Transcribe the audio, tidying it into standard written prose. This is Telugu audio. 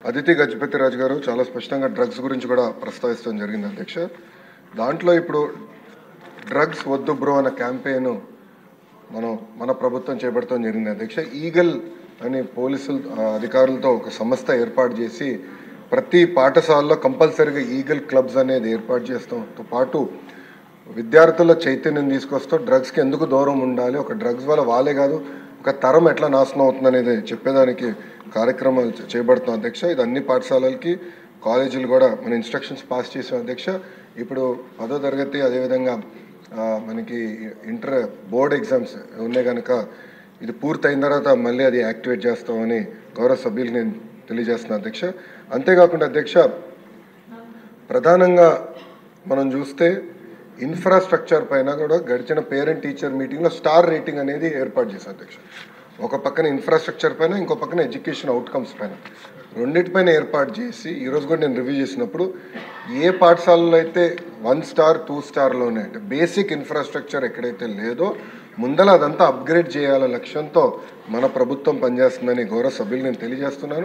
అదితి గజపతి రాజు గారు చాలా స్పష్టంగా డ్రగ్స్ గురించి కూడా ప్రస్తావించడం జరిగింది అధ్యక్ష. దాంట్లో ఇప్పుడు డ్రగ్స్ వద్దు బ్రో అన్న క్యాంపెయిన్ మన ప్రభుత్వం చేపడటం జరిగింది అధ్యక్ష. ఈగల్ అని పోలీసులు అధికారులతో ఒక సంస్థ ఏర్పాటు చేసి ప్రతి పాఠశాలలో కంపల్సరీగా ఈగల్ క్లబ్స్ అనేది ఏర్పాటు చేస్తాంతో పాటు విద్యార్థుల చైతన్యం తీసుకొస్తూ డ్రగ్స్కి ఎందుకు దూరం ఉండాలి, ఒక డ్రగ్స్ వల్ల వాళ్ళే కాదు ఒక తరం ఎట్లా నాశనం అవుతుంది అనేది చెప్పేదానికి కార్యక్రమాలు చేపడుతున్నాం అధ్యక్ష. ఇది అన్ని పాఠశాలలకి కాలేజీలు కూడా మన ఇన్స్ట్రక్షన్స్ పాస్ చేసాం అధ్యక్ష. ఇప్పుడు 10వ తరగతి అదేవిధంగా మనకి ఇంటర్ బోర్డ్ ఎగ్జామ్స్ ఉన్నాయి కనుక ఇది పూర్తయిన తర్వాత మళ్ళీ అది యాక్టివేట్ చేస్తామని గౌరవ సభ్యులకు నేను తెలియజేస్తున్నాను అధ్యక్ష. అంతేకాకుండా అధ్యక్ష, ప్రధానంగా మనం చూస్తే ఇన్ఫ్రాస్ట్రక్చర్ పైన కూడా గడిచిన పేరెంట్ టీచర్ మీటింగ్లో స్టార్ రేటింగ్ అనేది ఏర్పాటు చేశారు అధ్యక్ష. ఒక పక్కన ఇన్ఫ్రాస్ట్రక్చర్ పైన, ఇంకో పక్కన ఎడ్యుకేషన్ అవుట్కమ్స్ పైన రెండింటిపైన ఏర్పాటు చేసి ఈరోజు కూడా నేను రివ్యూ చేసినప్పుడు ఏ పాఠశాలలో అయితే 1 స్టార్ 2 స్టార్లోనే అంటే బేసిక్ ఇన్ఫ్రాస్ట్రక్చర్ ఎక్కడైతే లేదో ముందల అదంతా అప్గ్రేడ్ చేయాల లక్ష్యంతో మన ప్రభుత్వం పనిచేస్తుందని గౌరవ సభ్యులు నేను తెలియజేస్తున్నాను.